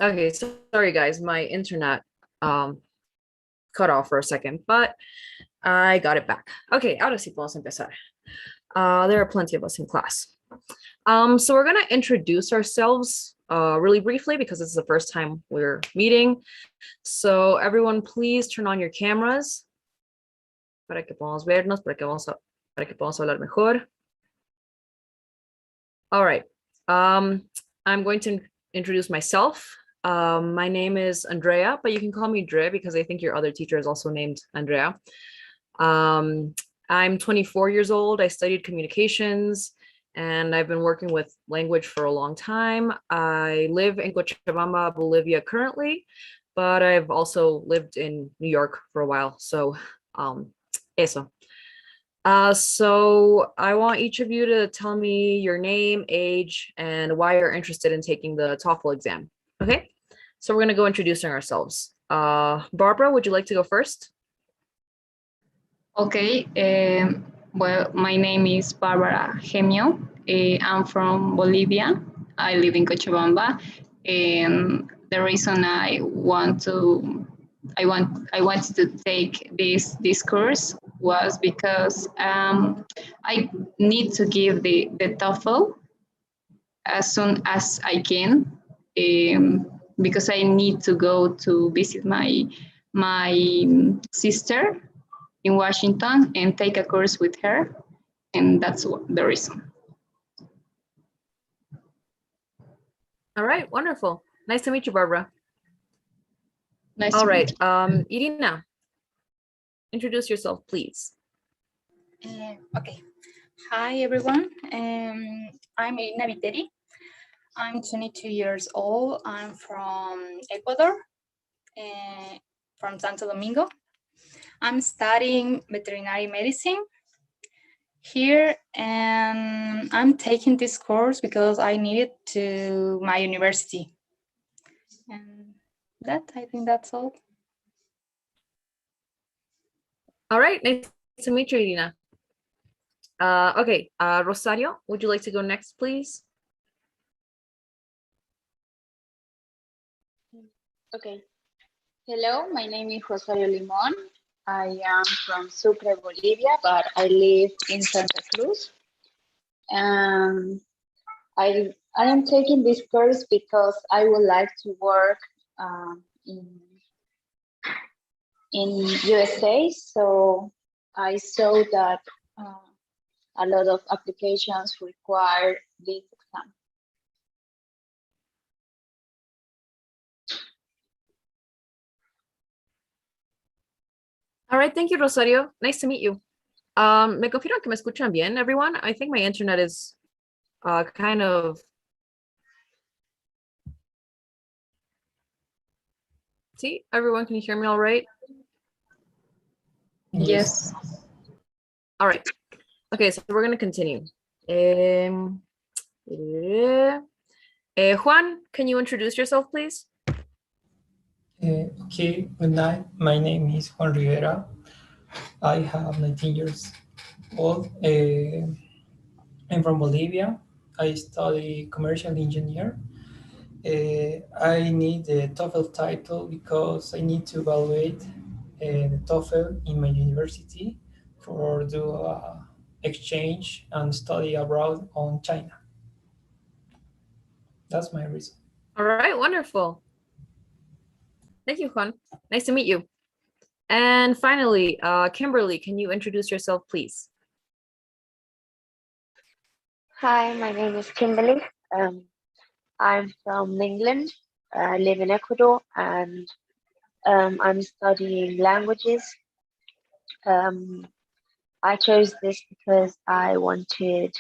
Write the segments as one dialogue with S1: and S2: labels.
S1: Okay, so sorry guys, my internet um cut off for a second, but I got it back. Okay, ahora sí podemos empezar. There are plenty of us in class. So we're gonna introduce ourselves really briefly because this is the first time we're meeting. So everyone, please turn on your cameras para que podamos vernos, para que podamos hablar mejor. All right. I'm going to introduce myself. My name is Andrea, but you can call me Dre because I think your other teacher is also named Andrea. I'm 24 years old. I studied communications and I've been working with language for a long time. I live in Cochabamba, Bolivia currently, but I've also lived in New York for a while. So eso. So I want each of you to tell me your name, age, and why you're interested in taking the TOEFL exam. Okay, so we're gonna go introducing ourselves. Barbara, would you like to go first?
S2: Okay, well, my name is Barbara Gemio. I'm from Bolivia. I live in Cochabamba, and the reason I wanted to take this course was because I need to give the TOEFL as soon as I can, because I need to go to visit my sister in Washington and take a course with her, and that's the reason.
S1: All right, wonderful. Nice to meet you, Barbara.
S2: Nice
S1: All
S2: to
S1: right,
S2: meet you.
S1: Irina, introduce yourself, please.
S3: Okay. Hi, everyone. I'm Irina Viteri. I'm 22 years old. I'm from Ecuador, from Santo Domingo. I'm studying veterinary medicine here, and I'm taking this course because I need it to my university. And I think that's all.
S1: All right, nice to meet you, Irina. Okay, Rosario, would you like to go next, please?
S4: Okay. Hello, my name is Rosario Limon. I am from Sucre, Bolivia, but I live in Santa Cruz. I am taking this course because I would like to work in USA. So I saw that a lot of applications require this exam.
S1: All right, thank you, Rosario. Nice to meet you. Me confirman que me escuchan bien, everyone? I think my internet is kind of... See, everyone, can you hear me all right?
S2: Yes.
S1: All right. Okay, so we're going to continue. Juan, can you introduce yourself, please?
S5: Okay, good night. My name is Juan Rivera. I have 19 years old. I'm from Bolivia. I study commercial engineer. I need the TOEFL title because I need to evaluate the TOEFL in my university for do exchange and study abroad on China. That's my reason.
S1: All right, wonderful. Thank you, Juan. Nice to meet you. And finally, Kimberly, can you introduce yourself, please?
S6: Hi, my name is Kimberly. I'm from England. I live in Ecuador, and I'm studying languages. I chose this because I wanted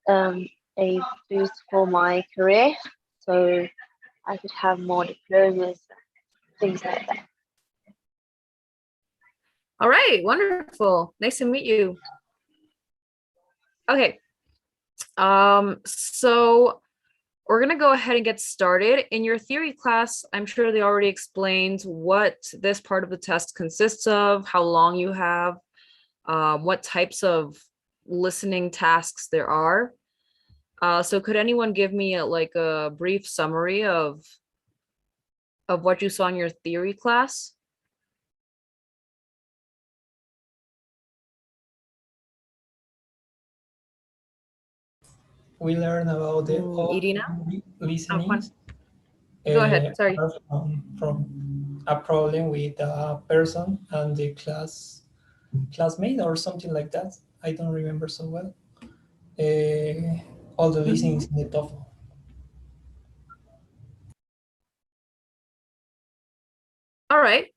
S6: a boost for my career, so I could have more diplomas, things like that.
S1: All right, wonderful. Nice to meet you. Okay. So we're gonna go ahead and get started. In your theory class, I'm sure they already explained what this part of the test consists of, how long you have, what types of listening tasks there are. So could anyone give me a brief summary of of what you saw in your theory class?
S5: We learn about the
S1: Irina?
S5: listening.
S1: Go ahead, sorry.
S5: From a problem with a person and the classmate or something like that. I don't remember so well. All the listenings in the TOEFL.
S1: All right.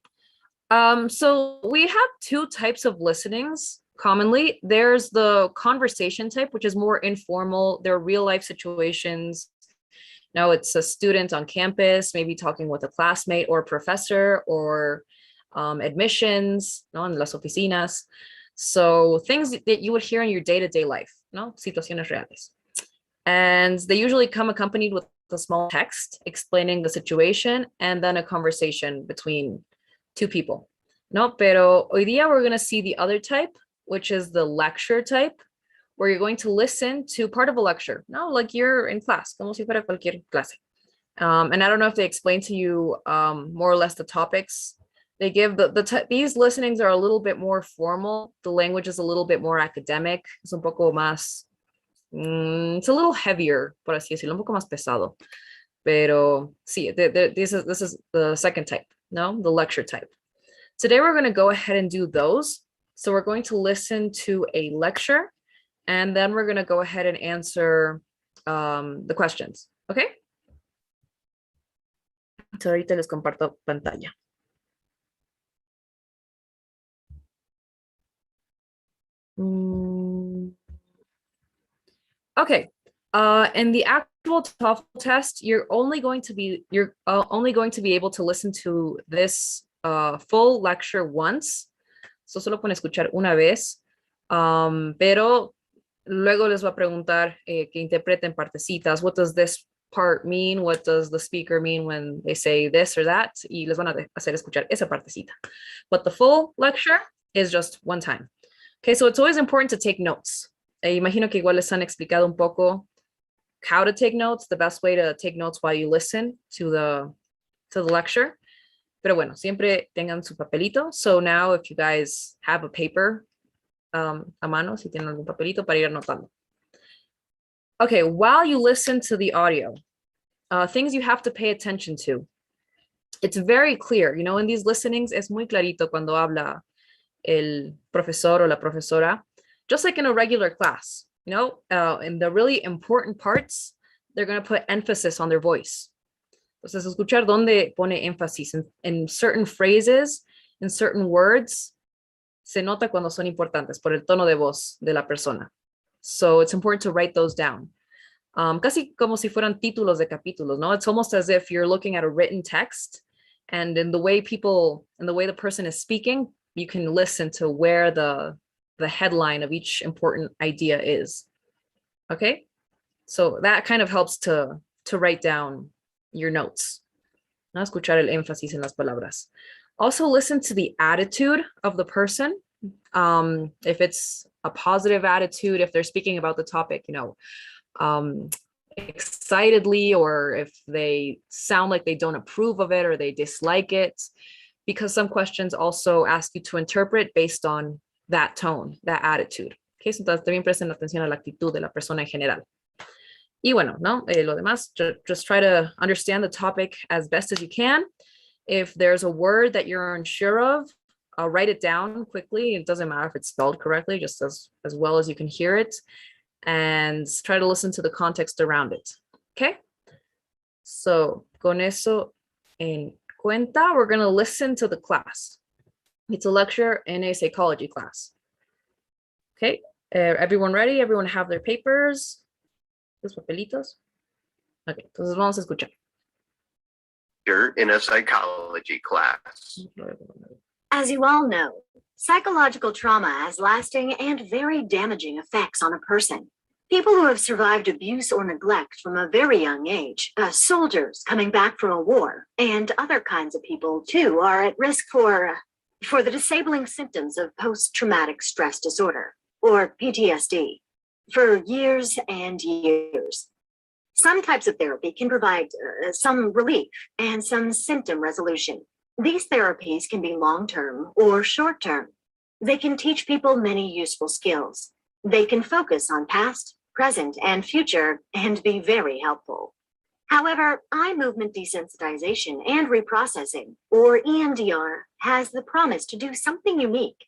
S1: So we have two types of listenings commonly. There's the conversation type, which is more informal. There are real life situations. Now it's a student on campus, maybe talking with a classmate or a professor, or admissions, no, en las oficinas. So things that you would hear in your day-to-day life, no, situaciones reales. And they usually come accompanied with a small text explaining the situation and then a conversation between two people. No, pero hoy día we're going to see the other type, which is the lecture type, where you're going to listen to part of a lecture. No, like you're in class, como si fuera cualquier clase. And I don't know if they explain to you more or less the topics they give. These listenings are a little bit more formal. The language is a little bit more academic. Es un poco más, it's a little heavier, por así decirlo, un poco más pesado. Pero sí, this is the second type, no, the lecture type. Today we're going to go ahead and do those. So we're going to listen to a lecture, and then we're going to go ahead and answer the questions. Okay? So ahorita les comparto pantalla. Okay. In the actual TOEFL test, you're only going to be able to listen to this full lecture once. So solo pueden escuchar una vez. Pero luego les va a preguntar que interpreten partecitas. What does this part mean? What does the speaker mean when they say this or that? Y les van a hacer escuchar esa partecita. But the full lecture is just one time. Okay, so it's always important to take notes. Imagino que igual les han explicado un poco how to take notes, the best way to take notes while you listen to the lecture. Pero bueno, siempre tengan su papelito. So now if you guys have a paper a mano, si tienen algún papelito para ir anotando. Okay, while you listen to the audio, things you have to pay attention to. It's very clear, you know, in these listenings, es muy clarito cuando habla el profesor o la profesora, just like in a regular class, you know, in the really important parts, they're going to put emphasis on their voice. Entonces, escuchar dónde pone énfasis in certain phrases, in certain words, se nota cuando son importantes por el tono de voz de la persona. So it's important to write those down. Casi como si fueran títulos de capítulos, no? It's almost as if you're looking at a written text, and in the way the person is speaking, you can listen to where the headline of each important idea is. Okay? So that kind of helps to write down your notes. No escuchar el énfasis en las palabras. Also listen to the attitude of the person. If it's a positive attitude, if they're speaking about the topic, you know, excitedly, or if they sound like they don't approve of it or they dislike it, because some questions also ask you to interpret based on that tone, that attitude. Okay, so entonces también presten atención a la actitud de la persona en general. Y bueno, no, lo demás, just try to understand the topic as best as you can. If there's a word that you're unsure of, write it down quickly. It doesn't matter if it's spelled correctly, just as well as you can hear it. And try to listen to the context around it. Okay? So, con eso en cuenta, we're going to listen to the class. It's a lecture in a psychology class. Okay? Everyone ready? Everyone have their papers? Los papelitos? Okay, entonces vamos a escuchar.
S7: In a psychology class.
S8: As you all know, psychological trauma has lasting and very damaging effects on a person. People who have survived abuse or neglect from a very young age, soldiers coming back from a war, and other kinds of people too are at risk for the disabling symptoms of post-traumatic stress disorder, or PTSD, for years and years. Some types of therapy can provide some relief and some symptom resolution. These therapies can be long-term or short-term. They can teach people many useful skills. They can focus on past, present, and future and be very helpful. However, eye movement desensitization and reprocessing, or EMDR, has the promise to do something unique.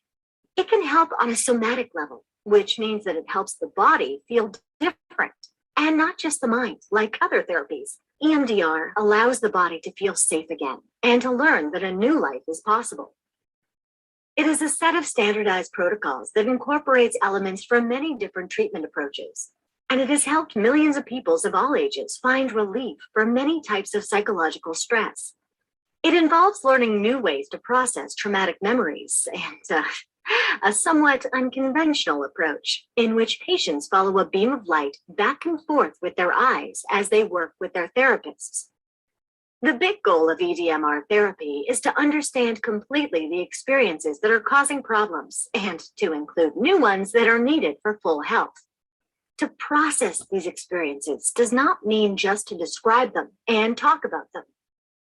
S8: It can help on a somatic level, which means that it helps the body feel different, and not just the mind, like other therapies. EMDR allows the body to feel safe again and to learn that a new life is possible. It is a set of standardized protocols that incorporates elements from many different treatment approaches, and it has helped millions of people of all ages find relief from many types of psychological stress. It involves learning new ways to process traumatic memories and a somewhat unconventional approach in which patients follow a beam of light back and forth with their eyes as they work with their therapists. The big goal of EDMR therapy is to understand completely the experiences that are causing problems and to include new ones that are needed for full health. To process these experiences does not mean just to describe them and talk about them.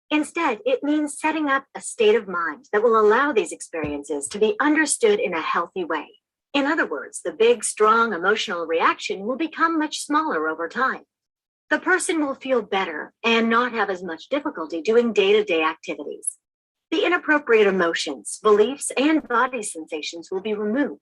S8: Instead, it means setting up a state of mind that will allow these experiences to be understood in a healthy way. In other words, the big, strong emotional reaction will become much smaller over time. The person will feel better and not have as much difficulty doing day-to-day activities. The inappropriate emotions, beliefs, and body sensations will be removed.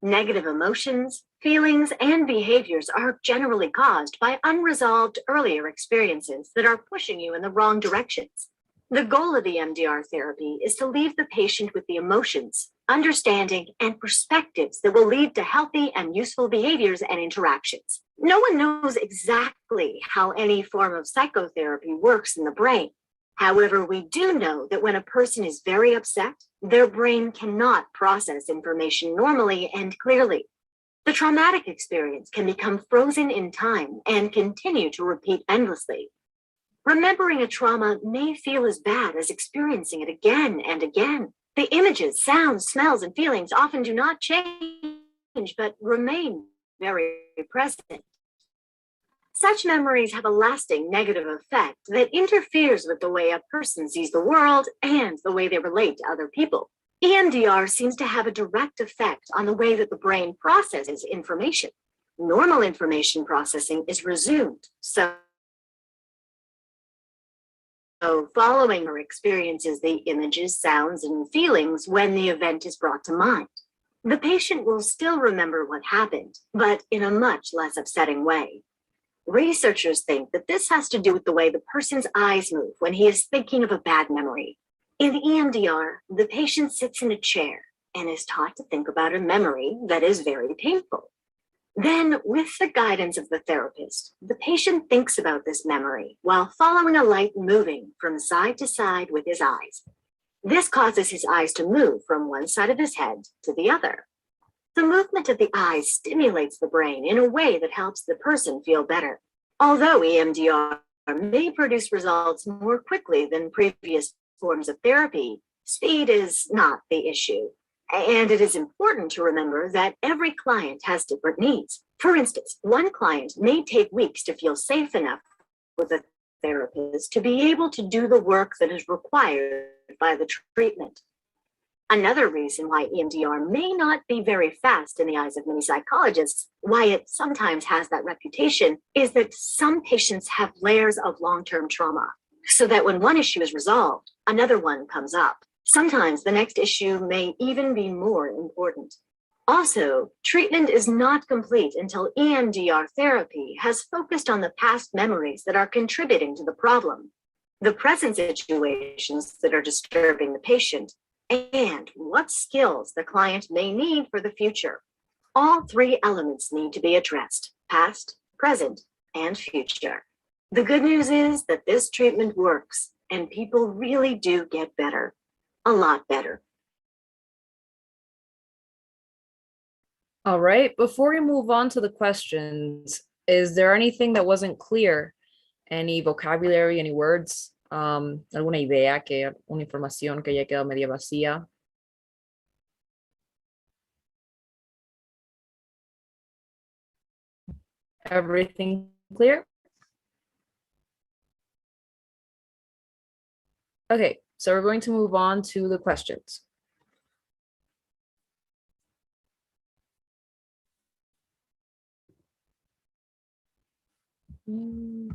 S8: Negative emotions, feelings, and behaviors are generally caused by unresolved earlier experiences that are pushing you in the wrong directions. The goal of EMDR therapy is to leave the patient with the emotions, understanding, and perspectives that will lead to healthy and useful behaviors and interactions. No one knows exactly how any form of psychotherapy works in the brain. However, we do know that when a person is very upset, their brain cannot process information normally and clearly. The traumatic experience can become frozen in time and continue to repeat endlessly. Remembering a trauma may feel as bad as experiencing it again and again. The images, sounds, smells, and feelings often do not change, but remain very present. Such memories have a lasting negative effect that interferes with the way a person sees the world and the way they relate to other people. EMDR seems to have a direct effect on the way that the brain processes information. Normal information processing is resumed, so following or experiences the images, sounds, and feelings when the event is brought to mind. The patient will still remember what happened, but in a much less upsetting way. Researchers think that this has to do with the way the person's eyes move when he is thinking of a bad memory. In EMDR, the patient sits in a chair and is taught to think about a memory that is very painful. Then, with the guidance of the therapist, the patient thinks about this memory while following a light moving from side to side with his eyes. This causes his eyes to move from one side of his head to the other. The movement of the eyes stimulates the brain in a way that helps the person feel better. Although EMDR may produce results more quickly than previous forms of therapy, speed is not the issue. And it is important to remember that every client has different needs. For instance, one client may take weeks to feel safe enough with a therapist to be able to do the work that is required by the treatment. Another reason why EMDR may not be very fast in the eyes of many psychologists, why it sometimes has that reputation, is that some patients have layers of long-term trauma, so that when one issue is resolved, another one comes up. Sometimes the next issue may even be more important. Also, treatment is not complete until EMDR therapy has focused on the past memories that are contributing to the problem, the present situations that are disturbing the patient, and what skills the client may need for the future. All three elements need to be addressed: past, present, and future. The good news is that this treatment works and people really do get better, a lot better.
S1: All right, before we move on to the questions, is there anything that wasn't clear? Any vocabulary, any words? ¿Alguna idea, una información que haya quedado media vacía? Everything clear? Okay, so we're going to move on to the questions. Mm.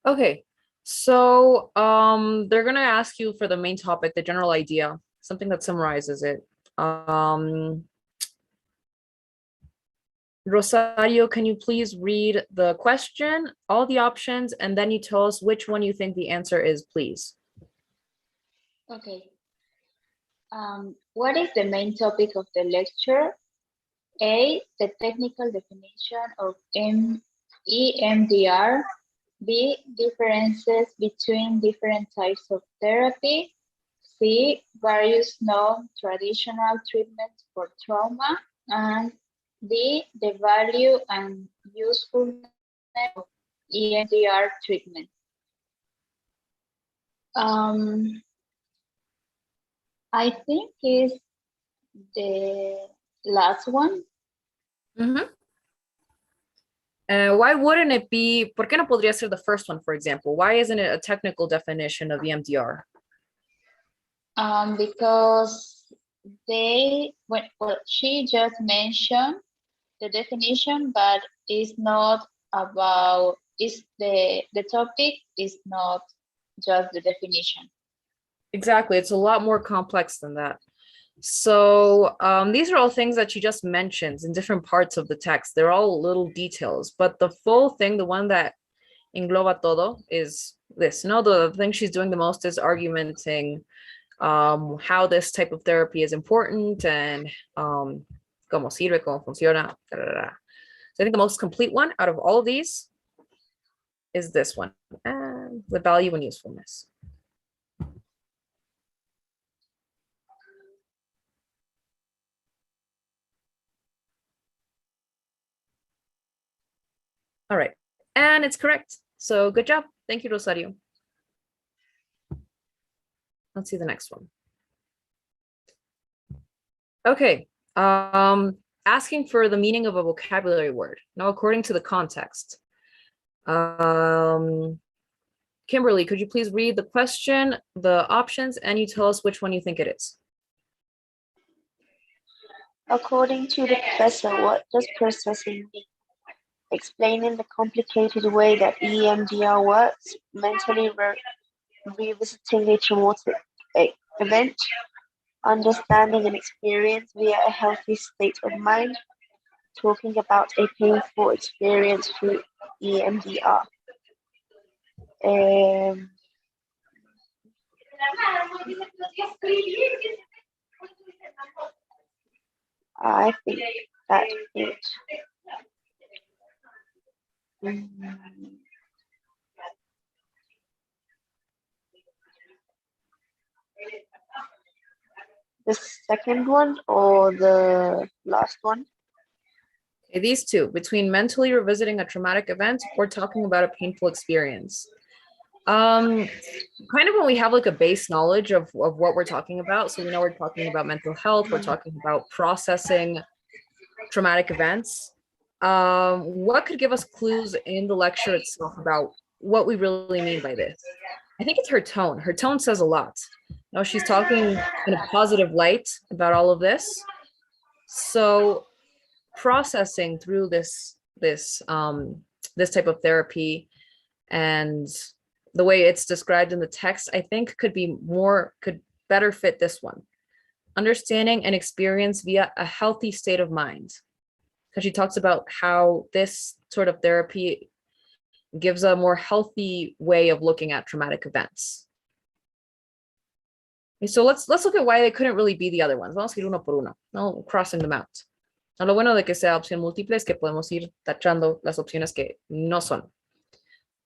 S1: Okay, so they're gonna ask you for the main topic, the general idea, something that summarizes it. Rosario, can you please read the question, all the options, and then you tell us which one you think the answer is, please.
S4: Okay. What is the main topic of the lecture? A, the technical definition of EMDR. B, differences between different types of therapy. C, various non-traditional treatments for trauma. And D, the value and usefulness of EMDR treatment. I think is the last one.
S1: Why wouldn't it be, ¿por qué no podría ser the first one, for example? Why isn't it a technical definition of EMDR?
S4: Because she just mentioned the definition, but it's not about, the topic is not just the definition.
S1: Exactly, it's a lot more complex than that. So these are all things that she just mentions in different parts of the text. They're all little details, but the full thing, the one that engloba todo, is this. No, the thing she's doing the most is argumenting how this type of therapy is important and cómo sirve, cómo funciona. Da, da, da. So I think the most complete one out of all of these is this one, the value and usefulness. All right, and it's correct. So good job. Thank you, Rosario. Let's see the next one. Okay, asking for the meaning of a vocabulary word. Now, according to the context. Kimberly, could you please read the question, the options, and you tell us which one you think it is?
S6: According to the professor, what does processing mean? Explaining the complicated way that EMDR works, mentally revisiting a traumatic event, understanding an experience via a healthy state of mind, talking about a painful experience through EMDR. I think that's it. The second one or the last one?
S1: Okay, these two, between mentally revisiting a traumatic event or talking about a painful experience. Kind of when we have like a base knowledge of what we're talking about. So we know we're talking about mental health, we're talking about processing traumatic events. What could give us clues in the lecture itself about what we really mean by this? I think it's her tone. Her tone says a lot. Now she's talking in a positive light about all of this. So processing through this type of therapy and the way it's described in the text, I think could better fit this one. Understanding an experience via a healthy state of mind. Because she talks about how this sort of therapy gives a more healthy way of looking at traumatic events. Okay, so let's look at why they couldn't really be the other ones. Vamos a ir uno por uno, no crossing them out. No, lo bueno de que sea opción múltiple es que podemos ir tachando las opciones que no son.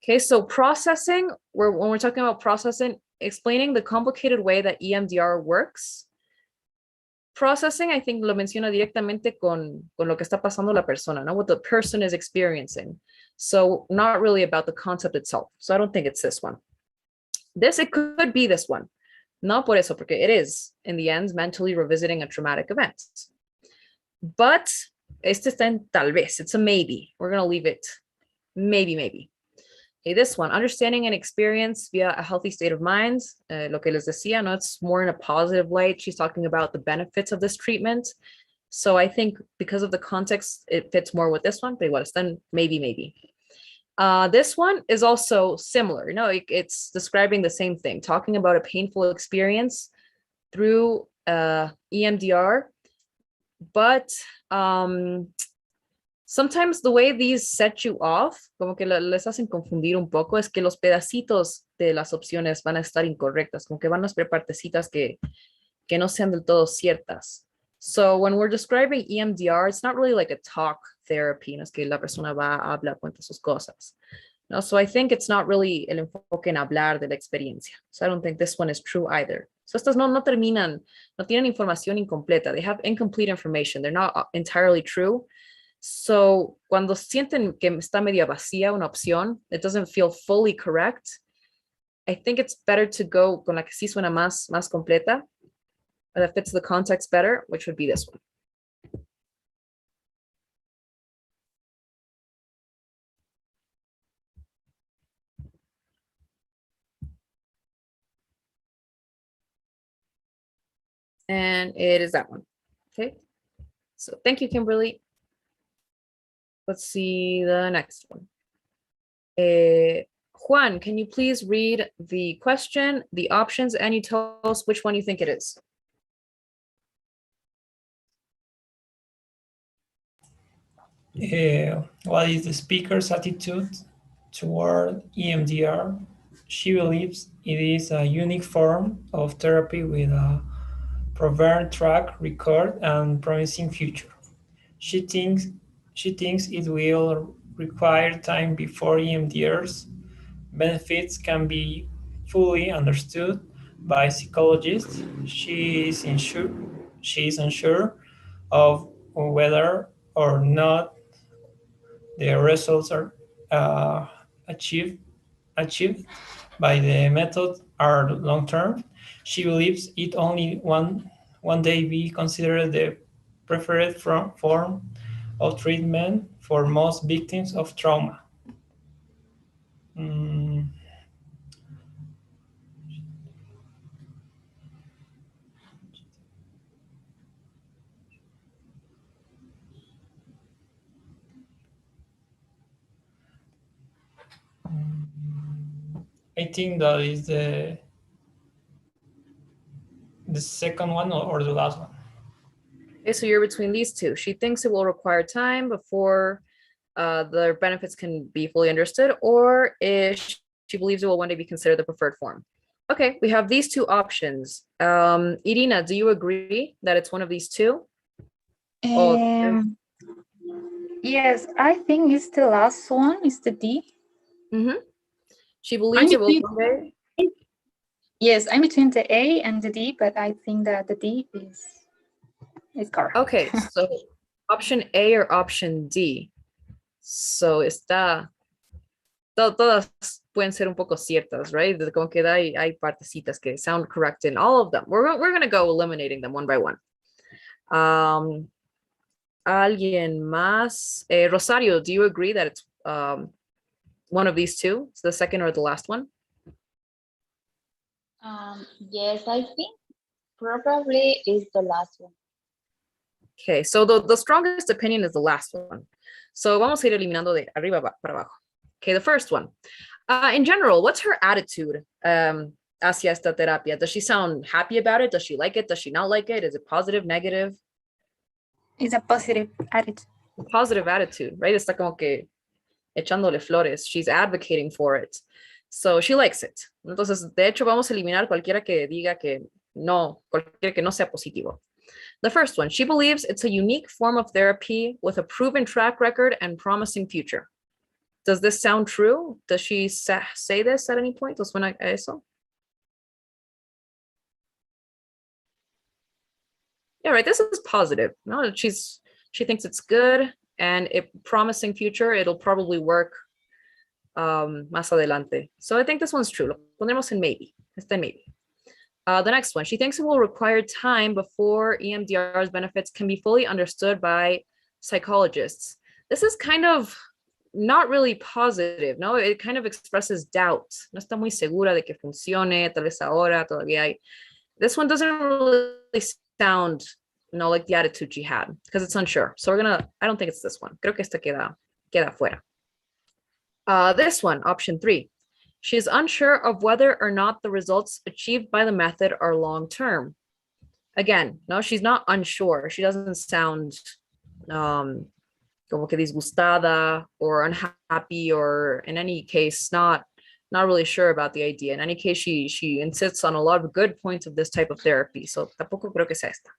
S1: Okay, so processing, when we're talking about processing, explaining the complicated way that EMDR works. Processing, I think, lo menciona directamente con lo que está pasando la persona, what the person is experiencing. So not really about the concept itself. So I don't think it's this one. It could be this one. No por eso, porque it is, in the end, mentally revisiting a traumatic event. But este está en tal vez. It's a maybe. We're going to leave it maybe. Okay, this one, understanding and experience via a healthy state of mind. Lo que les decía, no, it's more in a positive light. She's talking about the benefits of this treatment. So I think because of the context, it fits more with this one. But igual, está en maybe. This one is also similar. No, it's describing the same thing, talking about a painful experience through EMDR. But sometimes the way these set you off, como que les hacen confundir un poco, es que los pedacitos de las opciones van a estar incorrectas, como que van a ser partecitas que no sean del todo ciertas. So when we're describing EMDR, it's not really like a talk therapy, no es que la persona va a hablar, cuenta sus cosas. No, so I think it's not really el enfoque en hablar de la experiencia. So I don't think this one is true either. So estas no terminan, no tienen información incompleta. They have incomplete information. They're not entirely true. So cuando sienten que está media vacía una opción, it doesn't feel fully correct. I think it's better to go con la que sí suena más completa, that fits the context better, which would be this one. And it is that one. Okay. So thank you, Kimberly. Let's see the next one. Juan, can you please read the question, the options, and you tell us which one you think it is?
S5: What is the speaker's attitude toward EMDR? She believes it is a unique form of therapy with a proven track record and promising future. She thinks it will require time before EMDR's benefits can be fully understood by psychologists. She is unsure of whether or not the results are achieved by the method are long-term. She believes it only one day be considered the preferred form of treatment for most victims of trauma. I think that is the second one or the last one.
S1: Okay, so you're between these two. She thinks it will require time before the benefits can be fully understood, or she believes it will one day be considered the preferred form. Okay, we have these two options. Irina, do you agree that it's one of these two?
S3: Yes, I think it's the last one, it's the D.
S1: She believes it will one day.
S3: Yes, I'm between the A and the D, but I think that the D is correct.
S1: Okay, so option A or option D. So está, todas pueden ser un poco ciertas, right? Como que hay partecitas que sound correct in all of them. We're going to go eliminating them one by one. ¿Alguien más? Rosario, do you agree that it's one of these two? It's the second or the last one?
S4: Yes, I think probably is the last one.
S1: Okay, so the strongest opinion is the last one. So vamos a ir eliminando de arriba para abajo. Okay, the first one. In general, what's her attitude hacia esta terapia? Does she sound happy about it? Does she like it? Does she not like it? Is it positive, negative?
S3: It's a positive attitude.
S1: Positive attitude, right? Está como que echándole flores. She's advocating for it. So she likes it. Entonces, de hecho, vamos a eliminar cualquiera que diga que no, cualquiera que no sea positivo. The first one, she believes it's a unique form of therapy with a proven track record and promising future. Does this sound true? Does she say this at any point? ¿Os suena a eso? Yeah, right. This is positive. No, she thinks it's good and a promising future. It'll probably work más adelante. So I think this one's true. Lo Pondremos en maybe. Está en maybe. The next one, she thinks it will require time before EMDR's benefits can be fully understood by psychologists. This is kind of not really positive, ¿no? It kind of expresses doubt. No está muy segura de que funcione, tal vez ahora todavía hay. This one doesn't really sound, like the attitude she had, because it's unsure. So I don't think it's this one. Creo que esta queda fuera. This one, option 3. She is unsure of whether or not the results achieved by the method are long-term. Again, no, she's not unsure. She doesn't sound como que disgustada or unhappy, or in any case, not really sure about the idea. In any case, she insists on a lot of good points of this type of therapy. So tampoco creo que sea esta.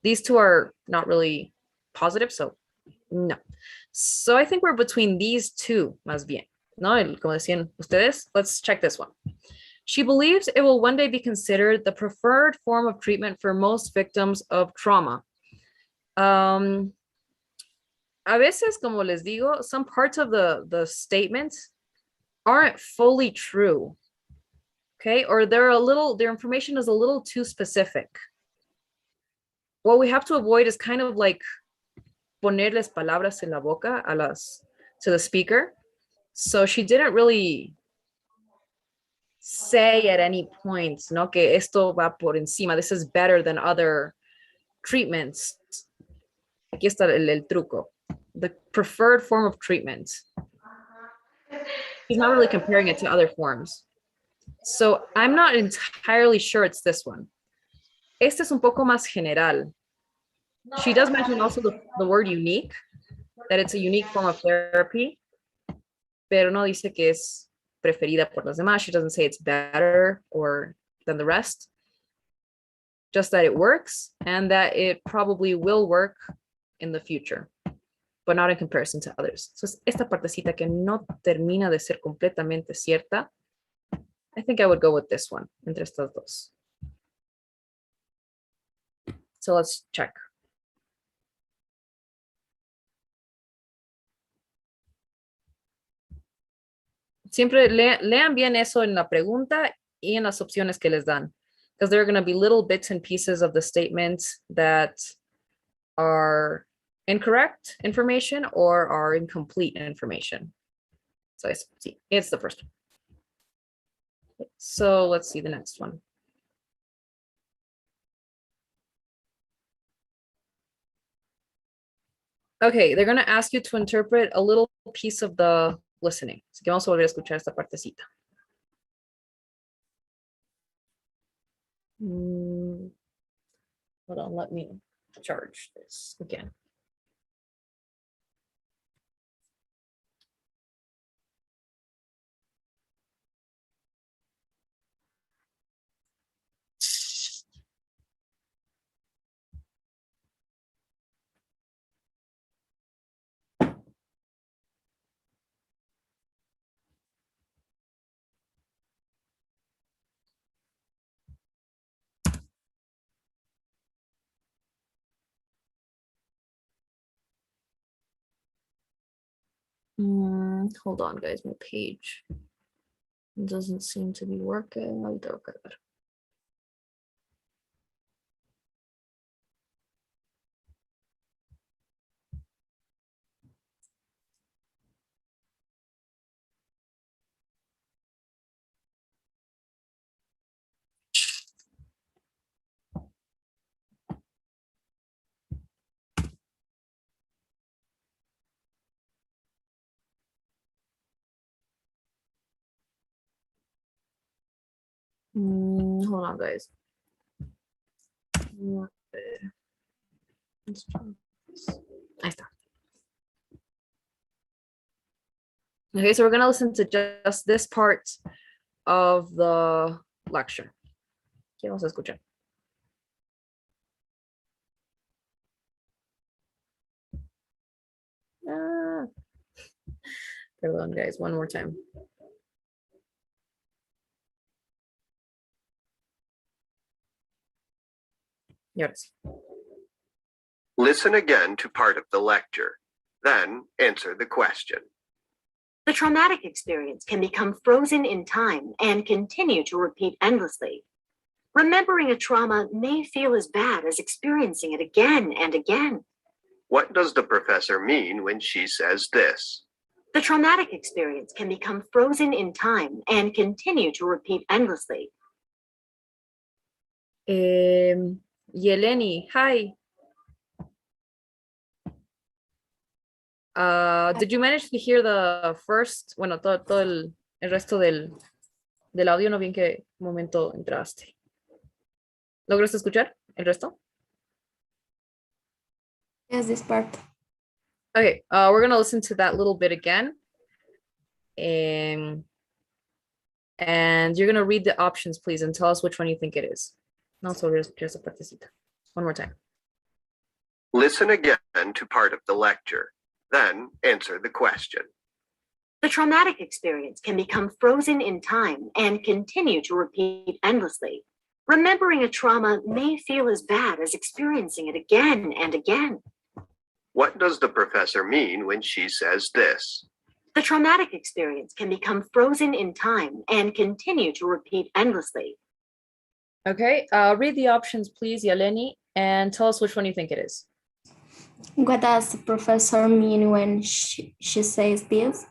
S1: These two are not really positive, so no. So I think we're between these two, más bien. No, como decían ustedes, let's check this one. She believes it will one day be considered the preferred form of treatment for most victims of trauma. A veces, como les digo, some parts of the statement aren't fully true. Okay, or their information is a little too specific. What we have to avoid is kind of like ponerles palabras en la boca to the speaker. So she didn't really say at any point, no, que esto va por encima. This is better than other treatments. Aquí está el truco. The preferred form of treatment. She's not really comparing it to other forms. So I'm not entirely sure it's this one. Este es un poco más general. She does mention also the word unique, that it's a unique form of therapy, pero no dice que es preferida por los demás. She doesn't say it's better or than the rest, just that it works and that it probably will work in the future, but not in comparison to others. So esta partecita que no termina de ser completamente cierta, I think I would go with this one, entre estas dos. So let's check. Siempre lean bien eso en la pregunta y en las opciones que les dan, because there are going to be little bits and pieces of the statement that are incorrect information or are incomplete information. So it's the first one. So let's see the next one. Okay, they're going to ask you to interpret a little piece of the listening. Así que vamos a volver a escuchar esta partecita. Hold on, let me charge this again. Hold on, guys, my page doesn't seem to be working. Okay. Hold on, guys. Ahí está. Okay, so we're going to listen to just this part of the lecture. ¿Qué vamos a escuchar? Perdón, guys, one more time. Yes.
S7: Listen again to part of the lecture, then answer the question.
S8: The traumatic experience can become frozen in time and continue to repeat endlessly. Remembering a trauma may feel as bad as experiencing it again and again.
S7: What does the professor mean when she says this?
S8: The traumatic experience can become frozen in time and continue to repeat endlessly.
S1: Yeleni, hi. Did you manage to hear the first, bueno, todo el resto del audio? No vi en qué momento entraste. ¿Lograste escuchar el resto?
S9: Yes, this part.
S1: Okay, we're gonna listen to that little bit again. And you're gonna read the options, please, and tell us which one you think it is. No, so just a partecita. One more time.
S7: Listen again to part of the lecture, then answer the question.
S8: The traumatic experience can become frozen in time and continue to repeat endlessly. Remembering a trauma may feel as bad as experiencing it again and again.
S7: What does the professor mean when she says this?
S8: The traumatic experience can become frozen in time and continue to repeat endlessly.
S1: Okay, read the options, please, Yeleni, and tell us which one you think it is.
S9: What does the professor mean when she says this?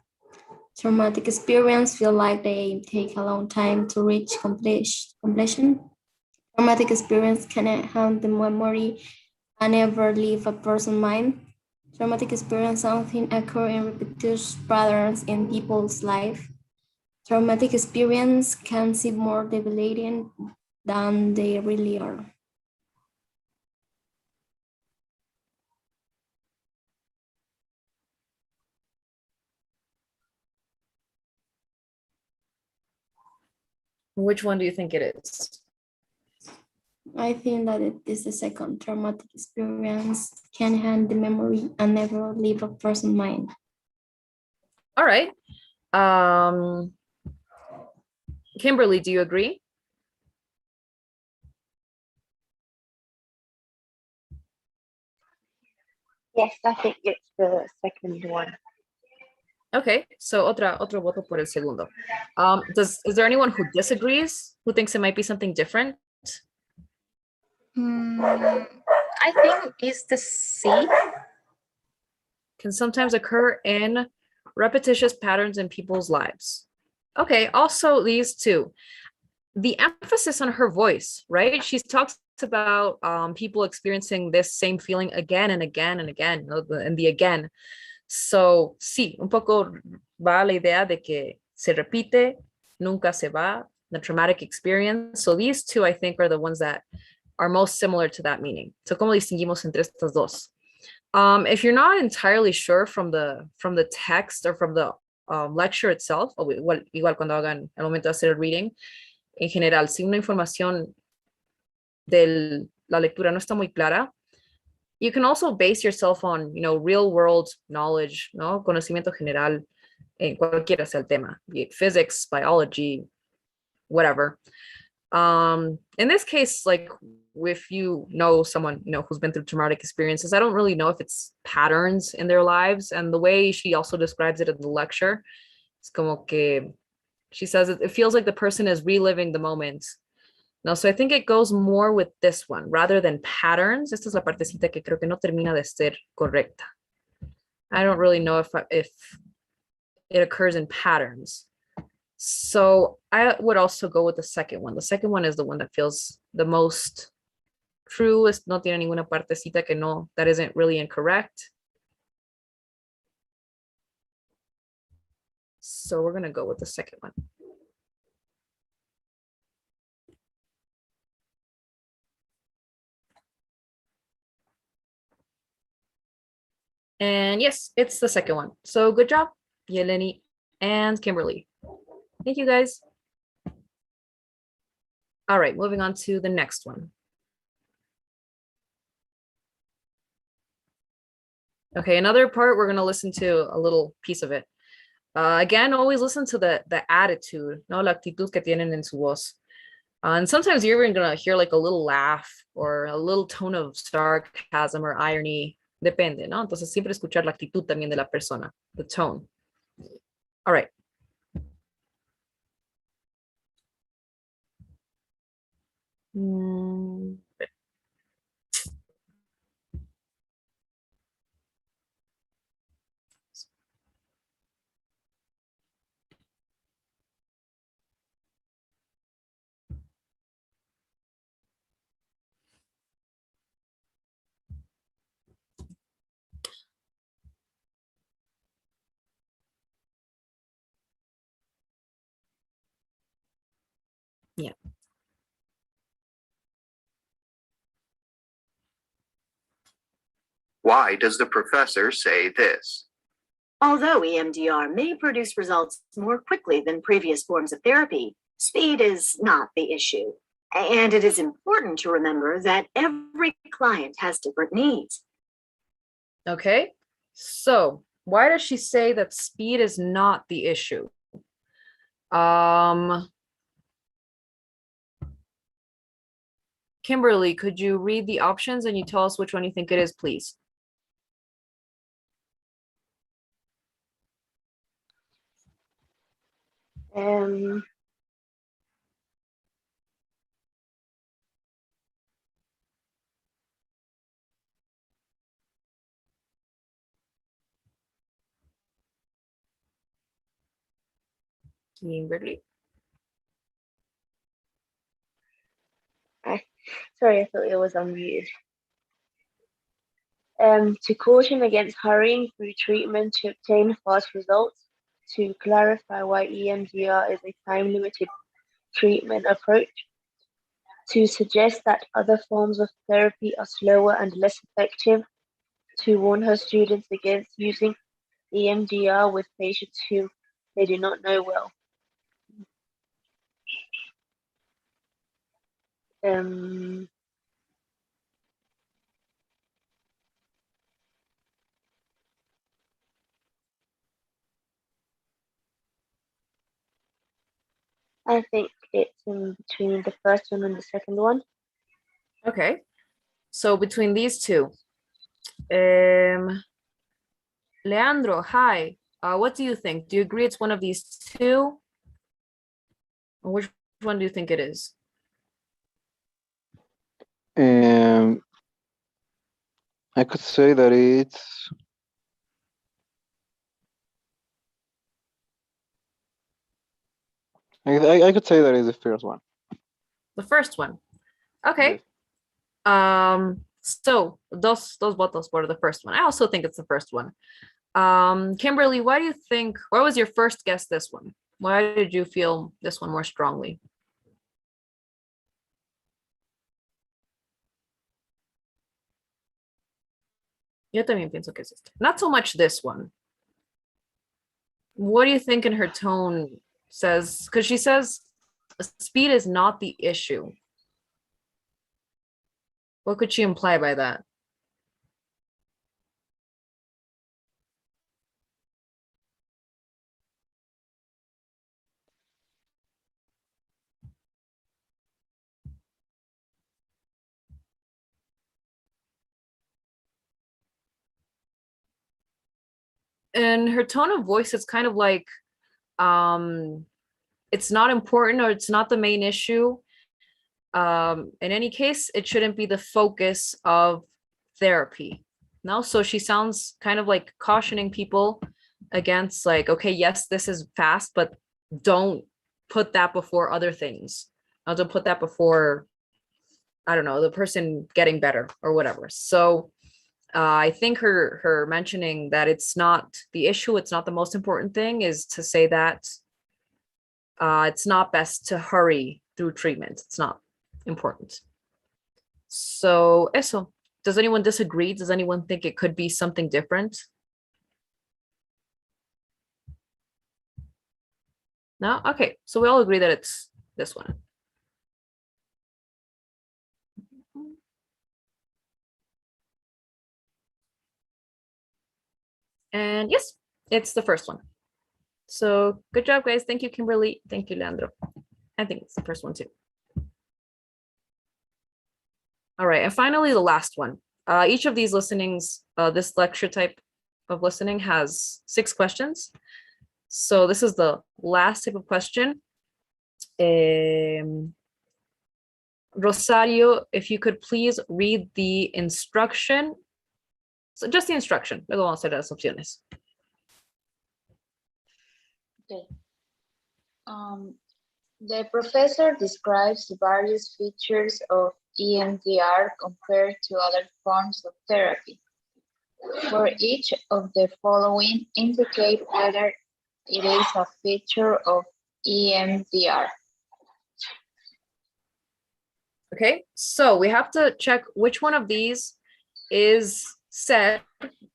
S9: Traumatic experience feel like they take a long time to reach completion. Traumatic experience can harm the memory and never leave a person's mind. Traumatic experience often occur in repetitious patterns in people's life. Traumatic experience can seem more debilitating than they really are.
S1: Which one do you think it is?
S9: I think that it is the second. Traumatic experience can harm the memory and never leave a person's mind.
S1: All right. Kimberly, do you agree?
S6: Yes, I think it's the second one.
S1: Okay, so otro voto por el segundo. Is there anyone who disagrees, who thinks it might be something different?
S3: I think it's the C.
S1: Can sometimes occur in repetitious patterns in people's lives. Okay, also these two. The emphasis on her voice, right? She talks about people experiencing this same feeling again and again and again, and the again. So, sí, un poco va la idea de que se repite, nunca se va, the traumatic experience. So these two, I think, are the ones that are most similar to that meaning. So, ¿cómo distinguimos entre estas dos? If you're not entirely sure from the text or from the lecture itself, o igual cuando hagan el momento de hacer el reading, en general, si una información de la lectura no está muy clara, you can also base yourself on, real world knowledge, ¿no? Conocimiento general en cualquiera sea el tema, be it physics, biology, whatever. In this case, like if you know someone, who's been through traumatic experiences, I don't really know if it's patterns in their lives. And the way she also describes it in the lecture, it's como que she says it feels like the person is reliving the moment. No, so I think it goes more with this one rather than patterns. Esta es la partecita que creo que no termina de ser correcta. I don't really know if it occurs in patterns. So I would also go with the second one. The second one is the one that feels the most true. No tiene ninguna partecita que no, that isn't really incorrect. So we're going to go with the second one. And yes, it's the second one. So good job, Yeleni and Kimberly. Thank you, guys. All right, moving on to the next one. Okay, another part, we're going to listen to a little piece of it. Again, always listen to the attitude, no, la actitud que tienen en su voz. And sometimes you're even going to hear like a little laugh or a little tone of sarcasm or irony. Depende, ¿no? Entonces siempre escuchar la actitud también de la persona, the tone. All right. Mm, yeah.
S7: Why does the professor say this?
S8: Although EMDR may produce results more quickly than previous forms of therapy, speed is not the issue. And it is important to remember that every client has different needs.
S1: Okay. So why does she say that speed is not the issue? Kimberly, could you read the options and you tell us which one you think it is, please?
S6: Um,
S1: Kimberly.
S6: sorry, I thought it was unmuted. To caution against hurrying through treatment to obtain fast results, to clarify why EMDR is a time-limited treatment approach, to suggest that other forms of therapy are slower and less effective, to warn her students against using EMDR with patients whom they do not know well. I think it's in between the first one and the second one.
S1: Okay. So between these two, Leandro, hi. What do you think? Do you agree it's one of these two? Or which one do you think it is?
S10: I could say that it's I could say that is the first one.
S1: The first one. Okay.
S10: Yes.
S1: So dos votos for the first one. I also think it's the first one. Kimberly, why do you think, why was your first guess this one? Why did you feel this one more strongly? Yo también pienso que es este. Not so much this one. What do you think in her tone says? Because she says speed is not the issue. What could she imply by that? And her tone of voice is kind of like, it's not important or it's not the main issue. In any case, it shouldn't be the focus of therapy. No, so she sounds kind of like cautioning people against like, okay, yes, this is fast, but don't put that before other things. Don't put that before, I don't know, the person getting better or whatever. So I think her mentioning that it's not the issue, it's not the most important thing, is to say that it's not best to hurry through treatment. It's not important. So eso. Does anyone disagree? Does anyone think it could be something different? No? Okay, so we all agree that it's this one. And yes, it's the first one. So good job, guys. Thank you, Kimberly. Thank you, Leandro. I think it's the first one too. All right, and finally, the last one. Each of these listenings, this lecture type of listening has 6 questions. So this is the last type of question. Rosario, if you could please read the instruction. So just the instruction. Luego vamos a hacer las opciones.
S4: Okay. The professor describes the various features of EMDR compared to other forms of therapy. For each of the following, indicate whether it is a feature of EMDR.
S1: Okay, so we have to check which one of these is said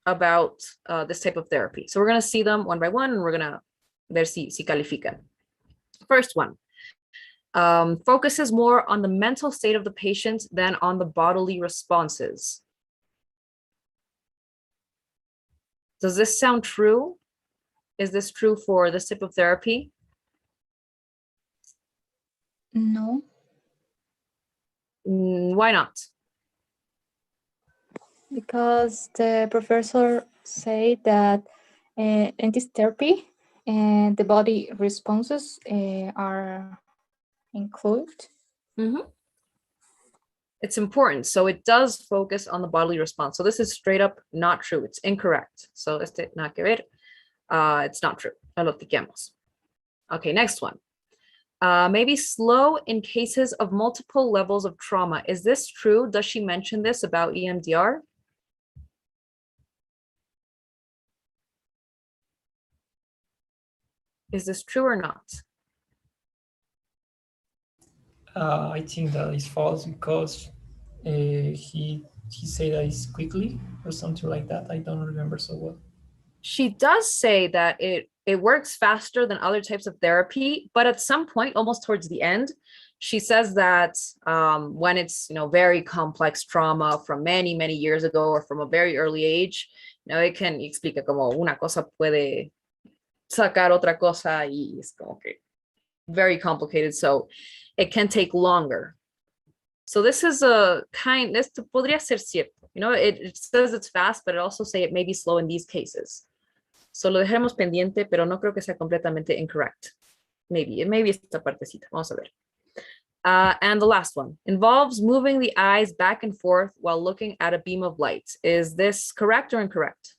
S1: about this type of therapy. So we're going to see them one by one, and we're going to ver si califican. First one, focuses more on the mental state of the patient than on the bodily responses. Does this sound true? Is this true for this type of therapy?
S3: No.
S1: Why not?
S3: Because the professor said that in this therapy, the body responses are included.
S1: It's important. So it does focus on the bodily response. So this is straight up not true. It's incorrect. So nada que ver. It's not true. No lo tiquemos. Okay, next one. Maybe slow in cases of multiple levels of trauma. Is this true? Does she mention this about EMDR? Is this true or not?
S5: I think that is false because he said that it's quickly or something like that. I don't remember so well.
S1: She does say that it works faster than other types of therapy, but at some point, almost towards the end, she says that when it's very complex trauma from many, many years ago or from a very early age, it can explica como una cosa puede sacar otra cosa y es como que very complicated, so it can take longer. So this is this podría ser cierto. It says it's fast, but it also say it may be slow in these cases. So lo dejemos pendiente, pero no creo que sea completamente incorrect. Maybe esta partecita. Vamos a ver. And the last one involves moving the eyes back and forth while looking at a beam of light. Is this correct or incorrect?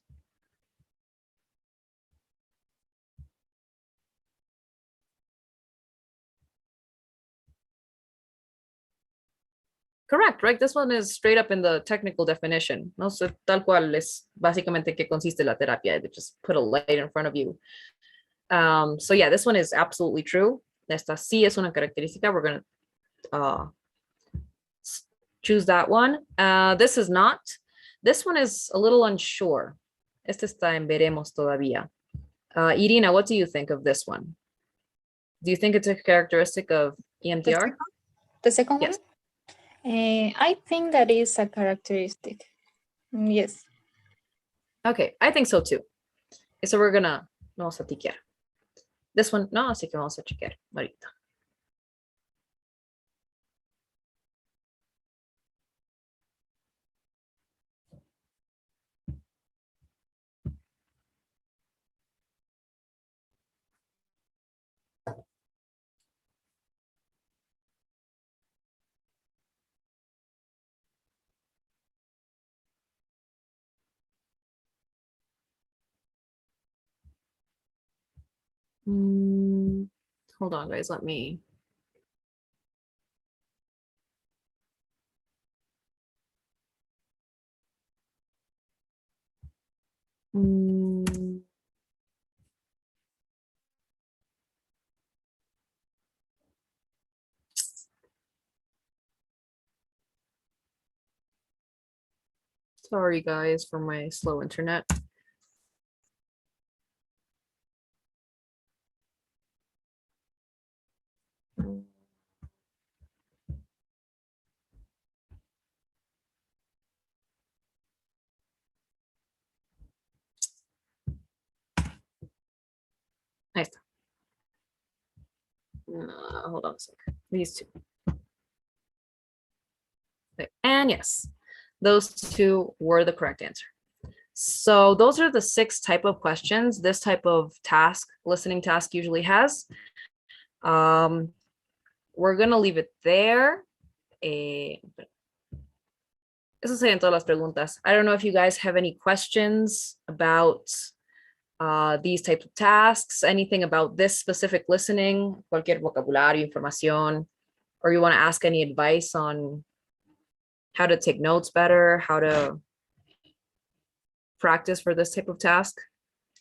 S1: Correct, right? This one is straight up in the technical definition. No sé, tal cual es básicamente qué consiste la terapia. They just put a light in front of you. So yeah, this one is absolutely true. Esta sí es una característica. We're going to choose that one. This is not. This one is a little unsure. Este está en veremos todavía. Irina, what do you think of this one? Do you think it's a characteristic of EMDR?
S3: The second
S1: Yes.
S3: one? I think that is a characteristic. Yes.
S1: Okay, I think so too. So we're gonna vamos a tiquear. This one, no, así que vamos a chequear ahorita. Hold on, guys. Let me. Sorry, guys, for my slow internet. Ahí está. Hold on a sec. These two. Okay. And yes, those two were the correct answer. So those are the 6 type of questions this type of task, listening task usually has. We're gonna leave it there. Eso serían todas las preguntas. I don't know if you guys have any questions about these types of tasks, anything about this specific listening, cualquier vocabulario, información, or you want to ask any advice on how to take notes better, how to practice for this type of task.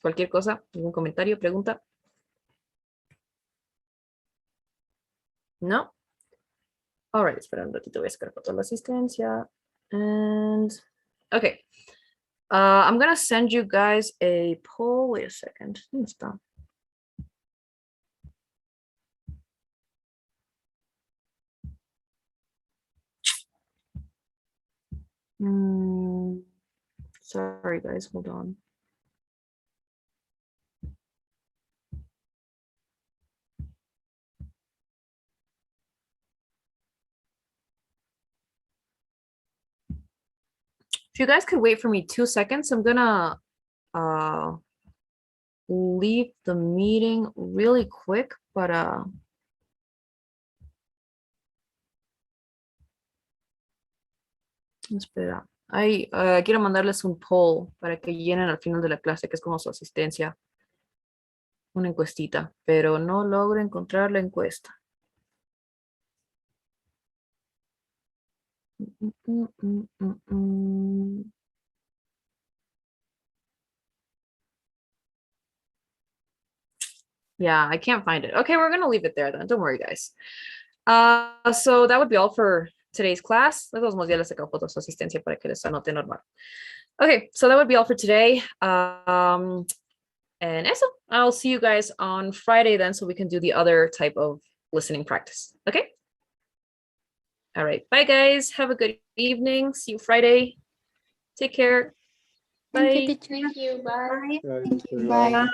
S1: Cualquier cosa, algún comentario, pregunta. No. All right, espera un ratito, voy a sacar foto de la asistencia. And okay. I'm gonna send you guys a poll. Wait a second. ¿Dónde está? Sorry, guys. Hold on. If you guys could wait for me 2 seconds, I'm gonna leave the meeting really quick, but espera. Quiero mandarles un poll para que llenen al final de la clase, que es como su asistencia. Una encuestita, pero no logro encontrar la encuesta. Yeah, I can't find it. Okay, we're gonna leave it there then. Don't worry, guys. So that would be all for today's class. De todos modos, ya les saco fotos de asistencia para que les anote normal. Okay, so that would be all for today. And eso, I'll see you guys on Friday then, so we can do the other type of listening practice. Okay. All right. Bye, guys. Have a good evening. See you Friday. Take care. Bye.
S3: Thank you, teacher.
S4: Thank you. Bye.
S3: Bye.
S1: Bye.